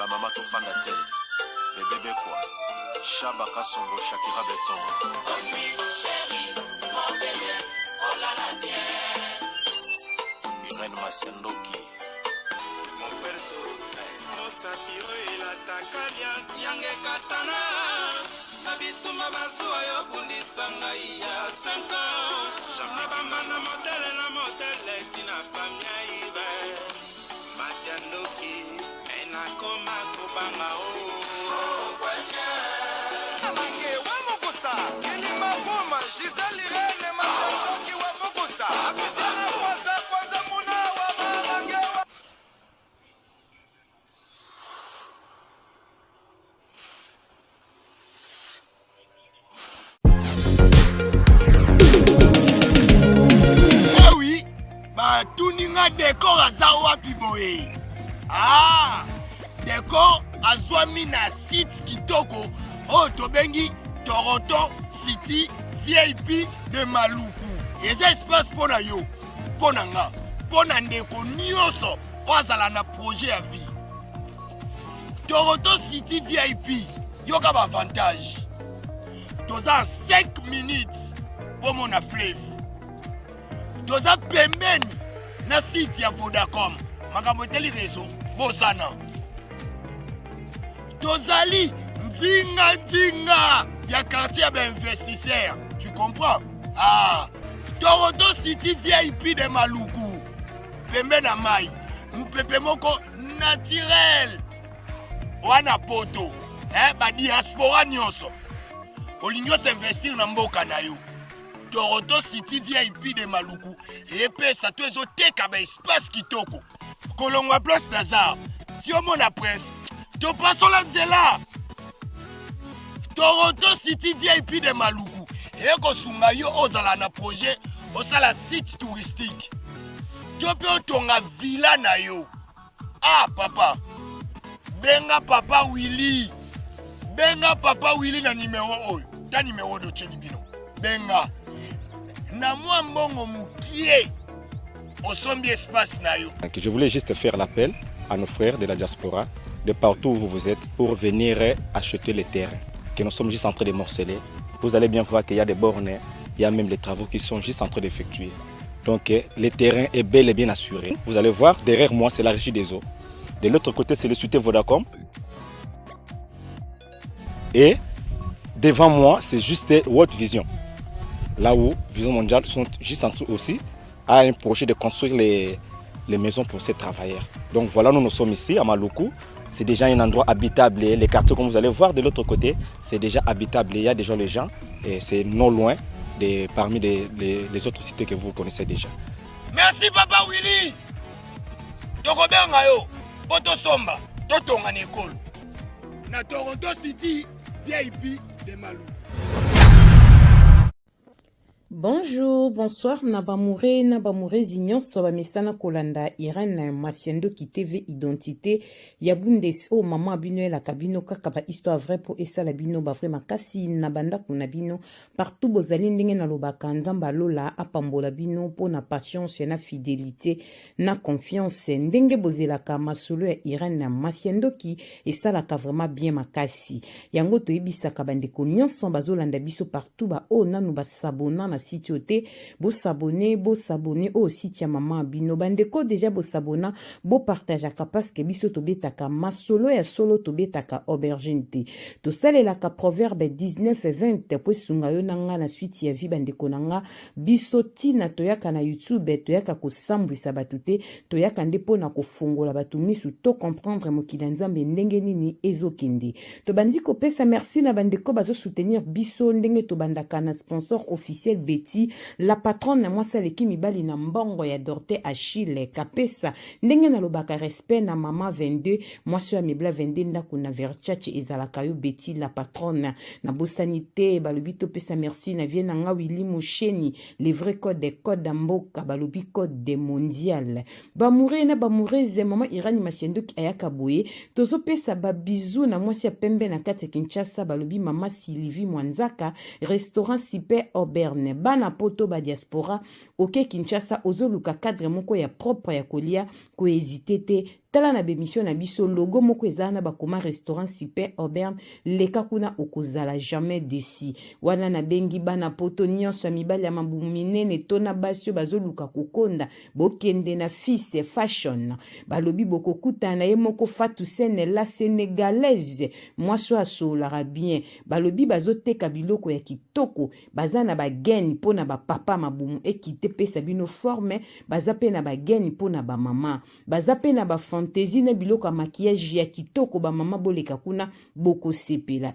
ba mama to fanda te. Bébé quoi. Chaba Kasongo Shakira Beton. Oh oui, chérie, mon bébé, oh là là, bien. Irène Masendoki. Mon perso, mon satiro et la takalia, Siange Katana. Nabituma Basua, Yobundi Sangaïa, 5 ans. Jamabama, la modèle, Tina Famia Ibe. Masendoki, Enakoma Kubanga, oh. Ah oui, bah tout ninga décor à Zawa Piboé. Ah, décor à Zwamina site Kitoko, oh Tobengi, Toronto City VIP de Maluku. Et ça espace pour na yo, pour nanga, pour na ndeko nyoso, ozala na projet à vie. Toronto City VIP, yo ka avantage. Toza 5 minutes pour mon fleuve. Toza pembeni na site ya Vodacom. Makambo teli réseau, bozana. Tozali nzinga ya quartier d'investisseurs. Tu comprends? Ah, Toronto City VIP de Maluku. Pembe na mai. Mpepe moko naturel. Wana poto. Ba diaspora nyonso. Olingo s'investir na mboka na yo. Toronto City VIP de Maluku. Et puis ça te zo teka ba espace kitoko. Kolongwa place Nazar. Tiomo na presse. To passo la nzela. Toronto City VIP de Maluku. Et ko sunga yo ozala na projet osala site touristique. Tiope otonga villa na yo. Ah papa. Benga papa Willy. Benga papa Willy na numéro oyo. Ta numéro de Chelibino. Benga. Na moi mbongo mukie. Osombi espace na yo. Je voulais juste faire l'appel à nos frères de la diaspora, de partout où vous êtes, pour venir acheter les terrains que nous sommes juste en train de morceler. Vous allez bien voir qu'il y a des bornes, il y a même les travaux qui sont juste en train d'effectuer. Donc le terrain est bel et bien assuré. Vous allez voir, derrière moi, c'est la régie des eaux. De l'autre côté, c'est le société Vodacom. Et devant moi, c'est juste World Vision. Là où Vision Mondiale sont juste en train aussi à un projet de construire les maisons pour ces travailleurs. Donc voilà, nous sommes ici à Maluku. C'est déjà un endroit habitable. Les quartiers, comme vous allez voir de l'autre côté, c'est déjà habitable. Il y a déjà les gens et c'est non loin parmi les autres cités que vous connaissez déjà. Merci Papa Willy. Tokobenga yo, Poto Somba, Totonga Nekolo. Na Toronto City, VIP de Maluku. Bonjour, bonsoir, Nabamouré Zignon, Soba Mesana Kolanda, Irène Masiendo qui TV Identité, Yabunde O Maman Abino la Kabino, Kakaba Histoire vraie pour Essa Labino, Bavre Makasi, Nabanda Kunabino, partout Bozalinding Nalobaka, Nzamba Lola, Apambola Bino, pour na patience, na fidélité, na confiance, Ndenge Bozelaka, Masolo et Irène Masiendo qui Essa la vraiment bien Makasi. Yango to Ibisa Kabandeko, Nyon Bazolanda Biso partout, ba O Nanu Basabona, na sitiote, bo s'abonner au site ya maman bino bandeko déjà bo s'abonner, bo partage ka parce que biso to betaka masolo ya solo to betaka aubergine te. To salela ka proverbe 19 et 20 po sunga yo nanga na suite ya vie bandeko nanga biso tina to yaka na YouTube to yaka ko sambwisa batute to yaka ndepo na ko fongola batu misu to comprendre mokili nzambe ndenge nini ezokende. To bandiko pesa merci na bandeko bazo soutenir biso ndenge to bandaka na sponsor officiel Betty, la patronne moi celle qui mi bali na mbongo ya Dorte Achille Kapesa ndenge na lobaka respect na mama 22 moi sur mi bla 22 ndako na verchache ezalaka yo Betty la patronne na bosanité balobito pesa merci na vie na nga Willy Mosheni les vrais codes des codes mboka balobi code des mondial bamouré na bamouré ze mama Irani Masiendo ki ayaka boye tozo pesa ba bisou na moi sia pembe na kati Kinshasa balobi mama Sylvie Mwanzaka restaurant Super Auburn bana poto ba diaspora oke Kinshasa ozoluka cadre moko ya propre ya kolia ko hésiter tala na bémission na biso logo moko ezana bakoma restaurant super auberge leka kuna okozala jamais desi wana na bengi bana poto nyonso mibali ya mabumu minene tona basio bazoluka kokonda bokende na fils fashion balobi bokokuta na ye moko Fatou Sene la sénégalaise mwaso asolaka bien balobi bazoteka biloko ya kitoko bazana bageni pona ba papa mabumu ekite pesa bino forme baza pe na bageni pona ba mama baza pe na ba fantaisie na biloko ya maquillage ya kitoko ba mama boleka kuna boko sepela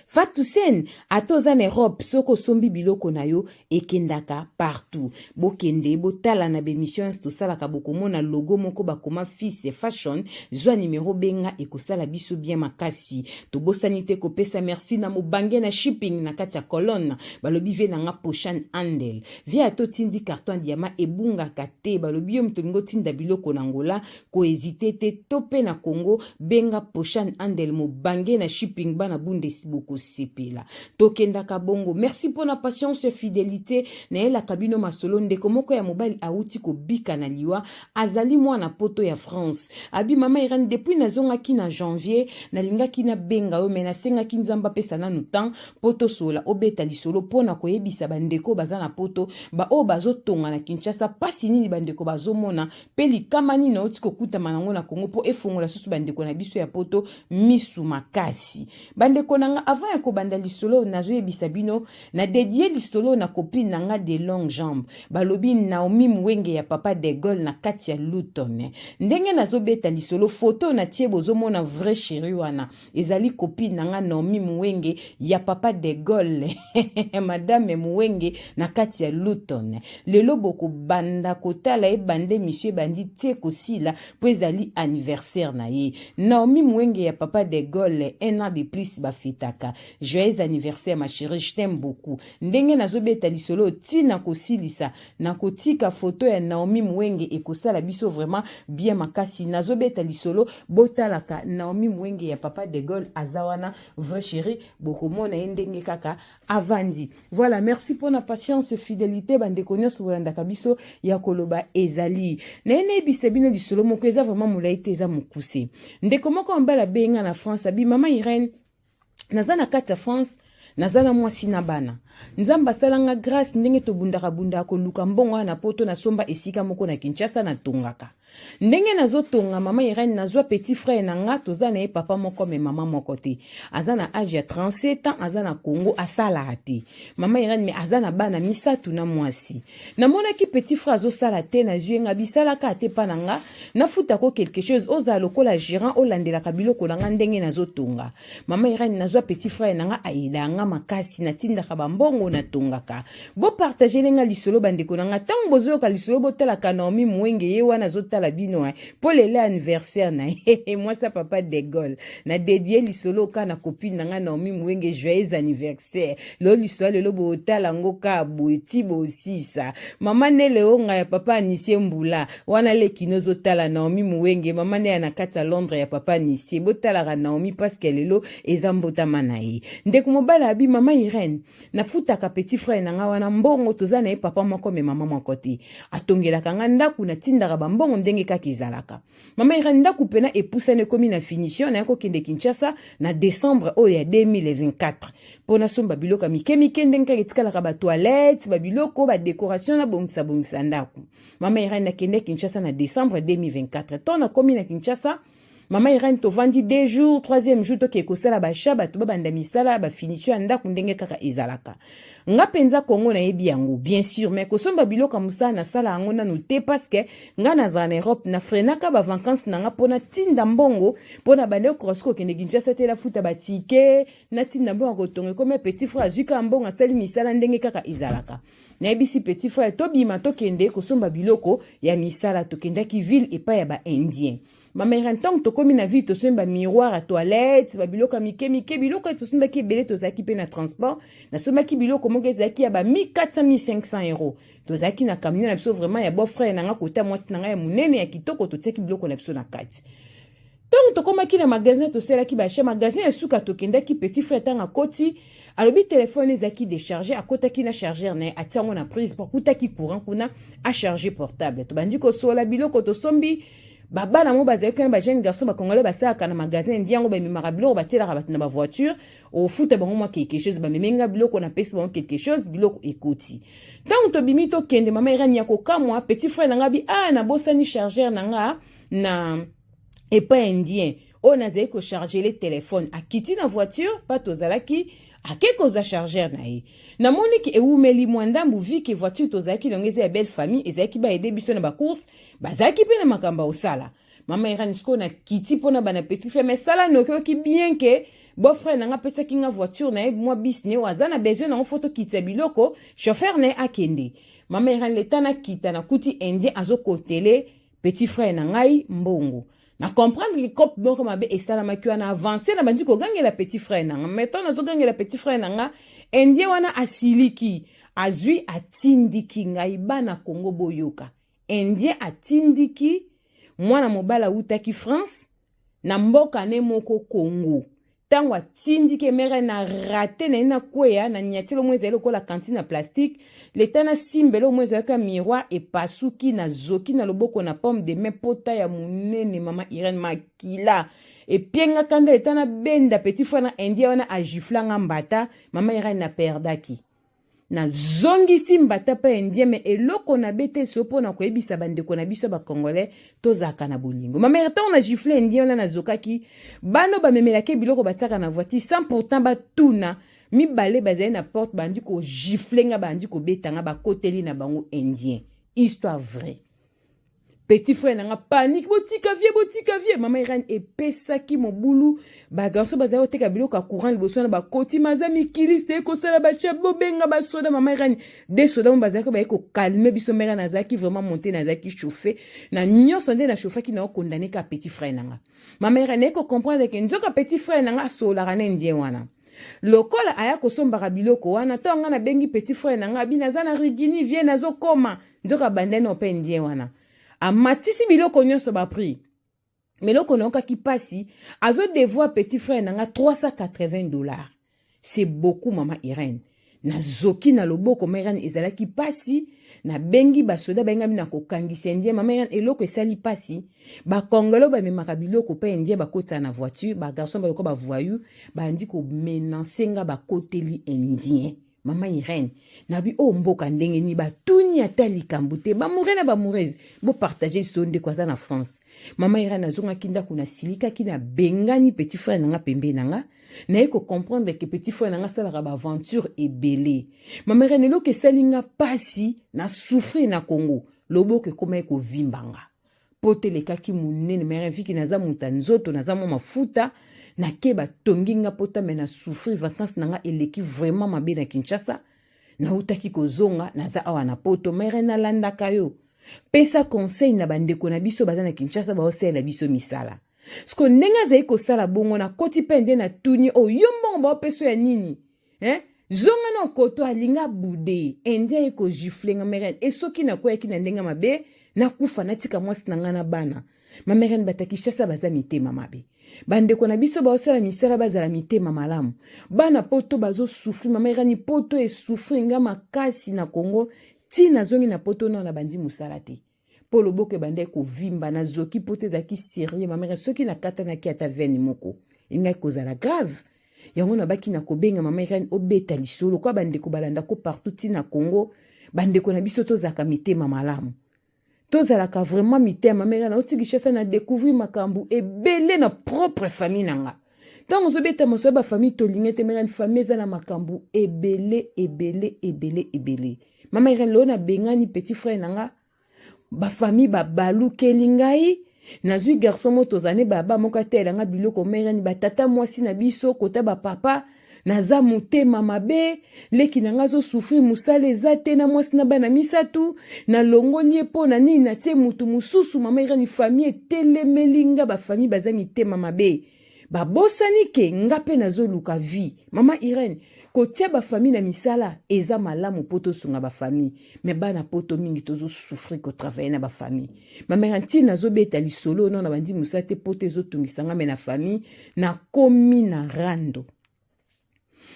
Fatou Sene atoza na Europe soko sombi biloko na yo ekendaka partout bokende botala na bémission tosalaka bokomona logo moko bakoma fils fashion zwa numéro benga ekosala biso bien makasi tobosani te kopesa merci na mobange na shipping na kati ya colonne balobi ve na nga Poshan Handel via totindi carton diama ebungaka te balobi yo mtolingo tinda biloko na ngola ko hésiter te tope na Congo benga Poshan Handel mobange na shipping bana bundesi boko sepela tokendaka bongo merci pour la patience et fidélité na ela kabino masolo ndeko moko ya mobali auti ko bika na liwa azali mwana poto ya France abi mama Irene depuis nazongaki na janvier nalingaki na benga o mena sengaki nzamba pesa nanu temps poto sola obeta lisolo pona koyebisa bandeko baza na poto ba o bazotonga na Kinshasa pasi nini bandeko bazomona peli kamani na oti kokuta manango na Congo po efongola susu bandeko na biso ya poto misu makasi bandeko nanga avant ya kobanda lisolo nazoyebisa bino na dédié lisolo na copine nanga de longue jambe balobi Naomi Mwenge ya papa de Gaulle na kati ya Luton ndenge nazobeta lisolo photo na tie bozomona vrai chéri wana ezali copine nanga Naomi Mwenge ya papa de Gaulle madame Mwenge na kati ya Luton lelo boko banda kotala ebande monsieur bandi tie kosila po ezali anniversaire na ye Naomi Mwenge ya papa de Gaulle un an de plus bafetaka joyeux anniversaire ma chérie je t'aime beaucoup ndenge nazobeta lisolo tina kosilisa na kotika photo ya Naomi Mwenge ekosala biso vraiment bien makasi nazobeta lisolo botalaka Naomi Mwenge ya papa de Gaulle azawana vrai chéri bokomona ndenge kaka avandi voilà merci pour la patience et fidélité bandeko nyonso bolandaka biso ya koloba ezali nene bise bino lisolo moko eza vraiment molaite eza mokuse ndeko moko mbala benga na France abi mama Irene nazana kati ya France nazana mwasi na bana nzamba salanga grâce ndenge tobundaka bunda koluka mbongo na poto na somba esika moko na Kinshasa na tongaka ndenge nazotonga mama Irene nazwa petit frère na nga toza na papa moko me mama moko te azana âge ya 37 ans azana Congo asala te mama Irene me azana bana misatu na mwasi namona ki petit frère azosala te na zuenga bisalaka te pa nanga nafuta ko quelque chose oza lokola gérant olandela kabiloko na nga ndenge nazotonga mama Irene nazwa petit frère na nga aida nga makasi na tindaka bambongo na tongaka bo partager lenga lisolo bandeko na nga tango bozoyoka lisolo botala ka Naomi Mwenge ye wana zotala bino pour le anniversaire na moi ça papa de Gaulle na dédié lisolo ka na copine nga Naomi Mwenge joyeux anniversaire lo lisolo lo botala ngoka boiti bosisa mama nele onga ya papa Nisie Mbula wana le kinozo tala Naomi Mwenge mama ne na kati ya Londres ya papa Nisie botala ka Naomi parce qu'elle lo ezambota manayi ndeko mobala abi mama Irene na futa ka petit frère na nga wana mbongo tozana e papa moko me mama moko te atongela kanga ndaku na tindaka bambongo ndenge kaka ezalaka mama Irene ndaku pena epusane komi na finition na yako kende Kinshasa na décembre ya 2024 pona somba biloko mike ndenge kaka etikala ba toilettes ba biloko ba décoration na bongisa ndaku mama Irene na kende Kinshasa na décembre 2024 tona komi na Kinshasa mama Irene to vandi 2 jours 3e jour to ke kosala ba shaba to banda misala ba finition ndaku ndenge kaka ezalaka nga penza Congo na yebi yango bien sûr mais kosomba biloko musala na sala yango nanu te parce que nga na za na Europe na frenaka ba vacances na nga pona tinda mbongo pona bande krosko kende Kinshasa te la futa ba ticket na tinda mbongo kotonge comme petit frère zuka mbongo asali misala ndenge kaka ezalaka na yebisi petit frère to bima to kende kosomba biloko ya misala to kendaki ville epa ya ba indien mama Irene tant to komi na vie to somba miroir à toilette ba biloko mike biloko to somba ki belé to zaki pe na transport na somba ki biloko mo zaki ya ba 1400 1500 euros to zaki na camion na biso vraiment ya beau frère na nga kota mwasi na nga ya munene ya kitoko to tseki biloko na biso na kati Tant tokomaki na magasin toselaki ba chez magasin ya suka tokendaki petit frère tanga koti alobi téléphone ezaki déchargé akotaki na chargeur na atiango na prise pour kutaki courant kuna a charger portable to bandi ko sola biloko to sombi baba na mo bazaki na ba jeune garçon ba congolais ba saka na magasin ndiango ba mimara biloko ba tela ba na ba voiture au foot bango moi quelque chose ba memenga biloko na pesi bango quelque chose biloko ekoti tant to bimi to kende mama irani ya ko kamwa petit frère nanga bi na bosani chargeur nanga na et pas indien on a zé ko charger les téléphones a kiti na voiture pas tozalaki a quelque za chargeur na ye na moni ki eumeli mwandambu vi ke voiture tozalaki longeze ya belle famille ezaki ba aider biso na ba course bazaki pe na makamba osala mama iranisko na kiti pona bana petit frère mais sala noko ki bien que beau frère nanga pesa ki nga voiture na ye moi bis ne waza na besoin na photo kiti biloko chauffeur ne akende mama iran leta na kita na kuti indien azo kotele petit frère na ngai mbongo na comprendre que cop bon comme abe esala makiwa na avancer na bandi ko gangela petit frère nanga mettons na zo gangela petit frère nanga indien wana asiliki azui atindiki ngai bana Congo boyoka indien atindiki mwana mobala utaki France na mboka ne moko Congo tango atindiki mere na raté na kwea na nyatilo mwezelo ko la cantine plastique letana simbelo mwezelo ka miroir et pasuki na zoki na loboko na pomme de main pota ya munene mama Irene makila et pienga kanda letana benda petit frère na indien wana agiflanga mbata mama Irene na perdaki na zongi simbata pa indien me eloko na bete sopo na koyebisa bandeko na biso ba congolais tozaka na bolingo mama Irene na gifle indien na zokaki bano ba memelake biloko bataka na voiture sans pourtant ba tuna mi balé bazali na porte bandi ko gifle nga bandi ko betanga ba koteli na bango indien histoire vraie petit frère nanga panique botika vie mama Irene epesaki mobulu ba garçon bazali oteka biloko courant liboso na ba koti mazami kiliste ko sala ba chabo benga ba soda mama Irene des soda mo bazali ko ba ko calmer biso mera na zaki vraiment monter na zaki chauffer na nyonso nde na chauffer ki na condamner ka petit frère nanga mama Irene ko comprendre que nzoka petit frère nanga sola rana ndie wana lokola aya ko sombaka biloko wana tonga na bengi petit frère nanga binaza na rigini vie nazo koma nzoka bandene ope ndie wana amatisi biloko nyonso ba prix meloko noka ki pasi azo devoir petit frère nanga $380 c'est beaucoup mama Irene na zoki na loboko mama Irene ezalaki pasi na bengi basoda benga bina ko kangisa ndie mama Irene eloko esali pasi ba kongolo ba memaka biloko pe ndie ba kota na voiture ba garçon ba loko ba voyou ba ndi ko menancenga ba koteli indien mama Irene nabi o mboka ndenge ni ba tuni atali kambute ba murena ba murez bo partager sonde kwa za na France mama Irene azonga kinda kuna silika kina bengani petit frère nanga pembe nanga na eko comprendre que petit frère nanga sala ba aventure ebele mama Irene lo ke salinga pasi na souffrir na Congo loboke koma eko vimbanga pote le kaki munene mère viki naza mutanzoto naza mo mafuta na keba tonginga pota mena souffrir vacances nanga eleki vraiment mabe na Kinshasa na utaki kozonga naza awa na poto mere na landa kayo pesa conseil na bandeko na biso baza na Kinshasa ba osela biso misala sko nenga za iko sala bongo na koti pende na tuni o yombo ba peso ya nini zonga na koto alinga bude ende iko giflenga mere esoki na kwa yaki na ndenga mabe na kufa na tika mwasi na ngana bana mamere bataki Kinshasa baza mitema mabe bandeko na biso ba osala misala bazala mitema malamu bana poto bazo souffrir mamere ni poto e souffrir nga makasi na Congo tina zongi na poto na bandi musala te polo boke bande ko vimba na zoki pote zaki sérieux mamere soki na kata na ki ata veni moko inga kozala grave yango na baki na kobenga mamere obeta lisolo kwa bandeko balanda ko partout tina Congo bandeko na biso to zaka mitema malamu tozalaka vraiment mitema mère na otikishasa na découvrir makambu ebele na propre famille nanga tant ozobeta moso ba famille tolingete mère na famille za na makambu ebele mama Irene lo na bengani petit frère nanga ba famille ba balu kelingai na zui garçon moto zane baba mokatela nga biloko mère ni batata mwasi na biso kota ba papa naza motema mabe leki nanga zo souffrir musale ezate na mwasi na bana misatu na longoli epo na nini na tie mutu mususu mama Irene famille telemelinga ba famille baza mitema mabe ba bosani ke nga pe nazo luka vie mama Irene kotia ba famille na misala eza malamu poto sunga ba famille mais bana poto mingi tozo souffrir ko travailler na ba famille mamera ntina zo beta lisolo non na bandi musate poto zo tungisanga me na famille na komi na rando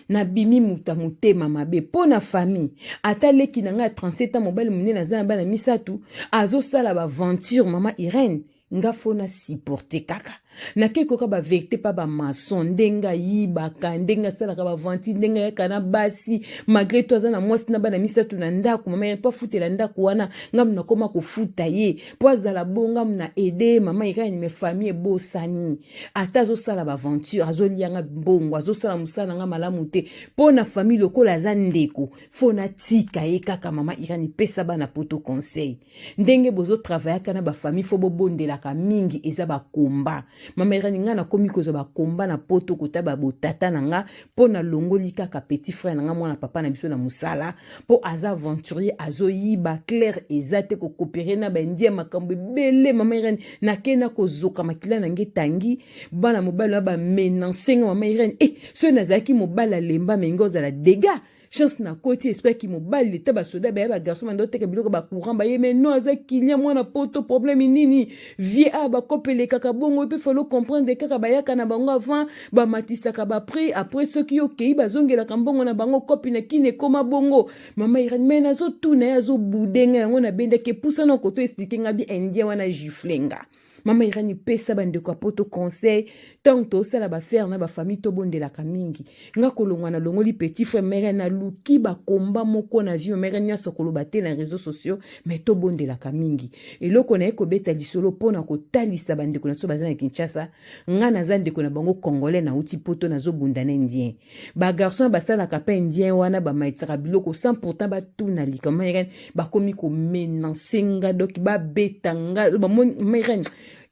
na bimi muta mutema mabe po na famille ata leki na nga 37 ans mobile munene na zana bana misatu azo sala ba aventure mama Irène nga fona supporter kaka na keko ka ba vérité pa ba maçon ndenga yiba ka ndenga sala ka ba venti ndenga ya kana basi malgré toi za na mwasi na bana misatu na ndako mama pa futela ndako wana ngam na koma ko futa ye po azala bonga na aider mama Irène me famille bosani ata zo sala ba aventure azo lianga bongo azo sala musala nga malamu te po na famille lokola za ndeko fona tika ye kaka mama Irène pesa bana poto conseil ndenge bozo travailler kana ba famille fo bobondela ka mingi eza ba komba mama Irène nga na komi kozo ba komba na poto kota ba botata na nga po na longoli kaka petit frère na nga mwana papa na biso na musala po aza aventurier azo yiba clair ezate ko coopérer na ba ndia makambo bele mama Irène na kena ko zoka makila na nge tangi bana mobala ba menancer mama Irène so nazaki mobala lemba mengoza la dégâts chance na côté espère ki mobali leta ba soda ba garçon mando teke biloko ba courant ba mais non aza kilia mwana poto problème nini vie ba kopele kaka bongo pe falo comprendre kaka ba yaka na bango avant ba matisa ka ba prix après ceux qui okei ba zongela ka bongo na bango kopi na kine koma bongo mama Irène mena zo tuna azo budenga yango na bende ke poussa na koto expliquer nga bi indien wana giflenga mama Irène pesa bande kwa poto conseil tant to sala ba faire na ba famille to bondela ka mingi nga kolongwa na longoli petit frère mère na luki ba komba moko na vie mère nya sokolo bate na réseaux sociaux mais to bondela ka mingi eloko na eko beta lisolo pona ko talisa bande ko na so bazana Kinshasa nga na zande ko na bango congolais na uti poto na zo bundana indien ba garçon ba sala ka pa indien wana ba maitira biloko 100% ba tuna lika mama Irène ba komi ko menansenga donc ba betanga ba Irène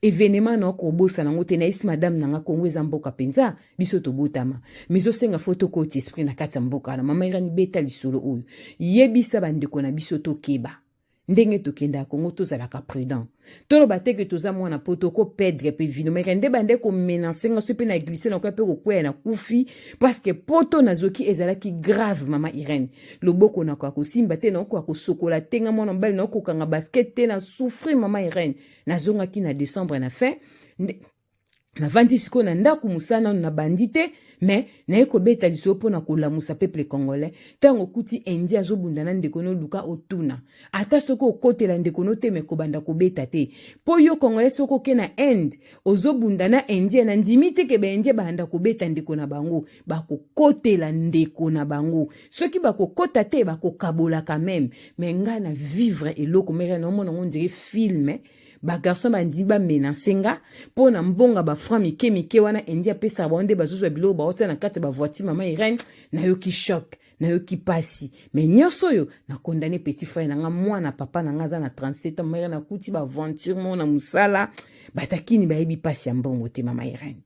événement na ko bosa na ngote na isi madame na nga kongo mboka penza biso to botama mizo senga photo ko esprit na kati mboka na mama Irène beta lisolo oyo yebisa bandeko na biso to keba ndenge to kenda kongo to zala ka prudent tolo bateke to za mwana poto ko perdre pe vino mais rende bande ko menacer nga sope na glisser na ko pe ko kwea na kufi parce que poto na zoki ezala ki grave mama Irène loboko na ko simba te na ko sokola tenga mwana mbali na ko kanga basket te na souffrir mama Irène na zonga ki na décembre na fin na vandi siko na ndaku musana na bandite mais na eko beta liso pona ko la musa peuple congolais tango kuti india zo bundana ndeko no luka otuna ata soko kotela ndeko no te me ko banda ko beta te po yo congolais soko ke na end ozo bundana india na ndimite ke be india banda ko beta ndeko na bango ba ko kotela ndeko na bango soki ba ko kota te ba ko kabola quand même mais nga na vivre eloko mere na mona ngondire film ba garçon ba ndiba menansenga pona mbonga ba franc mike wana india pesa bonde bazuzwa bilo ba hota na kate ba voiture mama Irène na yo ki choc na yo ki pasi mais nyoso yo na condamné petit frère na nga mwana papa na nga za na 37 ans mère na kuti ba aventure mona musala batakini ba yebi pasi ya mbongo te mama Irène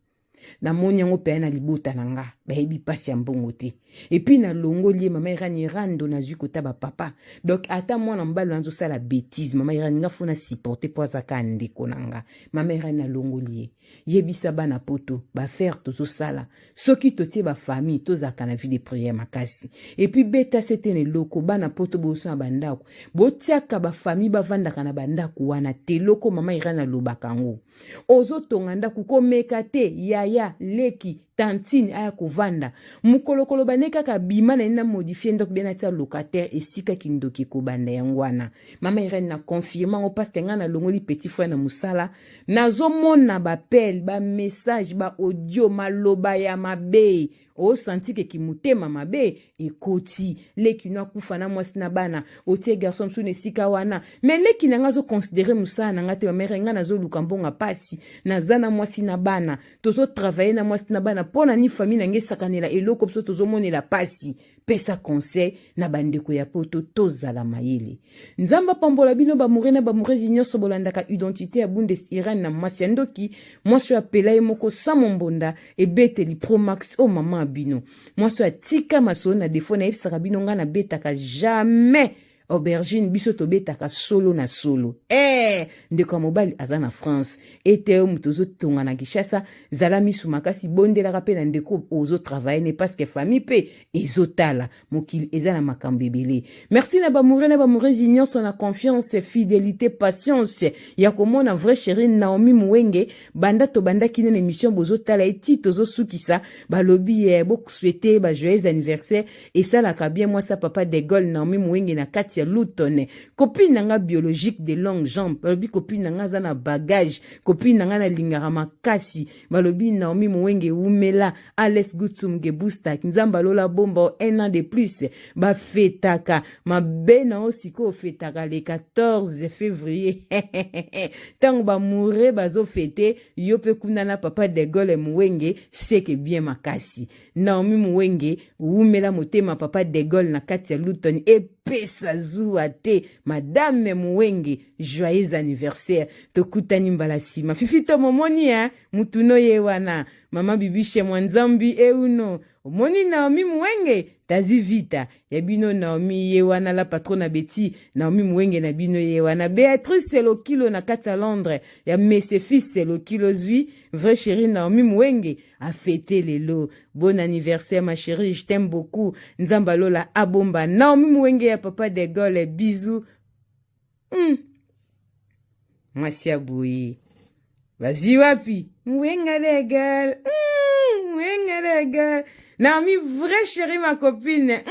na moni yango pe na libota na nga ba yebi pasi ya mbongo te et puis na longo lié mama Irène rando na zui kota ba papa donc ata mwana mbalo nzo sala bêtise mama Irène nga fona supporter po azaka ndeko nanga mama Irène na longo lié yebisa bana poto ba faire to so sala soki totie ba famille to zaka na vie de prière makasi et puis beta c'était loko bana poto bo so bandako botiaka ba famille ba vandaka na bandako wana te loko mama Irène na lobakango ozo tonga ndaku ko mekate yaya leki tantine aya kovanda mukolokolo baneka ka bima na ina modifier ndok bena tia locataire esika kindoki ko banda yangwana mama Irène na confirmant parce que nga na longoli petit frère na musala nazo mona ba appel ba message ba audio maloba ya mabe o senti ke kimutema mabe ekoti leki na kufa na mwasi na bana o tie garçon sou ne sika wana mais leki na ngazo considérer musa na ngate mère nga nazo luka mbonga pasi na zana mwasi na bana tozo travailler na mwasi na bana pona ni famille na ngesakanela eloko pso tozo monela pasi pesa conseil na bandeko ya poto tozala mayele nzamba pambola bino ba murena ba murezi nyoso bolandaka identité ya Bundes Irène na masiandoki mwasi apela moko samombonda e beteli pro max o mama bino mwasi atika maso na defo na efsaka bino nga na betaka jamais aubergine biso tobetaka solo na solo ndeko mobali aza na France ete mutu ozotonga na Kinshasa zala misu makasi bondelaka pe na ndeko ozotravaille ne parce que famille pe ezotala mokili eza na makambo ebele. Merci na bamoure nyonso na confiance fidélité patience ya komona vrai chéri Naomi Muwenge banda to banda kine na émission bozotala eti tozosukisa balobi bo souhaiter ba joyeux anniversaire et ça la bien moi ça papa de Gaulle Naomi Muwenge na Katia Luton copine nanga biologique de longue jambe balobi copine nanga za na bagage copine nanga na lingara makasi balobi Naomi Muwenge umela Alex Gutsumge booster nzamba lola bomba un an de plus ba fetaka ma bena osiko fetaka le 14 février tant ba mourre bazo fêter yo pe kunana papa de Gaulle Muwenge c'est que bien makasi Naomi Muwenge umela motema papa de Gaulle na Katia Luton et pesa zuwa te madame Muwenge joyeux anniversaire tokutani mbala sima fifito momoni mutuno ye wana mama bibishe mwanzambi euno omoni Naomi Muwenge tazi vita ya bino Naomi ye wana la patrona Betty Naomi Muwenge na bino ye wana Béatrice Lokilo na kata Londres ya messe fils Lokilo zui vrai chéri Naomi Muwenge a fêté lelo bon anniversaire ma chérie je t'aime beaucoup nzamba lola abomba Naomi Muwenge ya papa de Gaulle bisous Masia boui vas-y wapi Muwenge légal Muwenge légal Naomi vrai chérie ma copine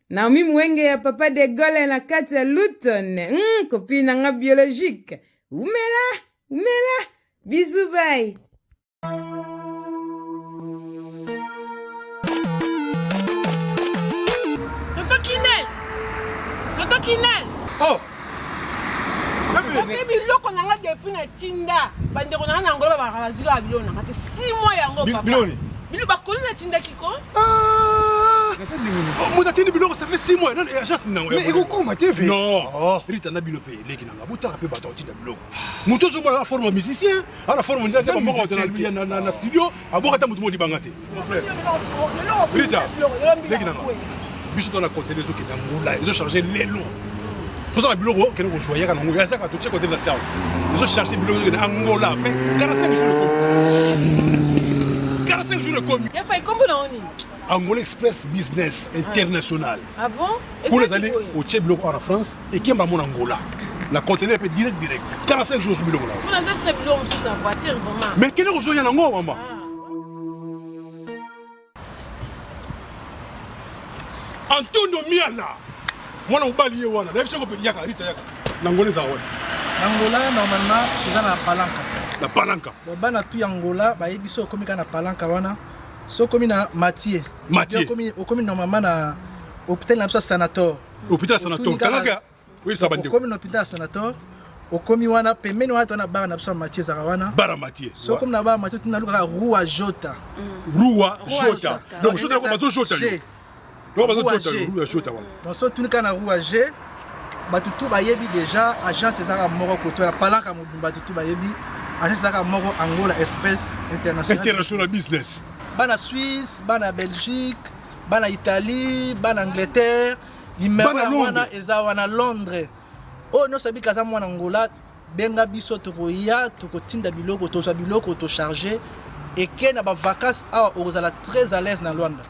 Naomi Muwenge ya papa de Gaulle na Katia Luton copine nanga biologique umela bisous bye Toto Kinel Oh c'est biloko nanga depuis na tinda bandeko nanga na ngolo ba bazika biloko nanga te 6 mois yango papa bilo bakoli na tinda kiko Mutatini biloko ça fait 6 mois non agence nango mais ekokoma te ve non rita na bilope leki nanga botala pe bato tinda biloko muto zo ba forme musicien ala forme ndeza ba moko na studio aboka ta mutu modi bangate mon frère rita leki nanga biso dans la conteneur zo ki na ngula zo charger lelo tout ça la biloko que nous joyeux quand on y a ça quand tu check côté de la salle nous chercher biloko en Angola fait 45 jours de 45 jours de commis il fait combien d'années Angola Express Business International ah bon pour les aller au check biloko en France et qui m'a mon Angola la conteneur peut direct 45 jours sur biloko là on a ça sur biloko sur sa voiture vraiment mais quel est joyeux en Angola maman Antonio Miala mwana mobali ye wana na biso ko pedi yaka rita yaka nangola za wana Angola normalement eza na palanka bana tu Angola ba yebiso komika na palanka wana so komi na Mathieu komi normalement na hôpital na biso sanator kalaka oui ça bande komi na hôpital sanator okomi wana pembeni wana tona bara na biso Mathieu zaka wana bara Mathieu so komi na bara Mathieu tuna luka Rua Jota donc Jota ko bazo Jota donc so tunika na Rua G batutu bayebi déjà agence ezaka moko koto na palanka mobimba tutu bayebi agence ezaka moko Angola Express International Business bana Suisse bana Belgique bana Italie bana Angleterre numéro wana eza wana Londres oh no sabi kaza mwana Angola benga biso tokoya tokotinda biloko to charger et que na ba vacances a ozala très à l'aise na Luanda.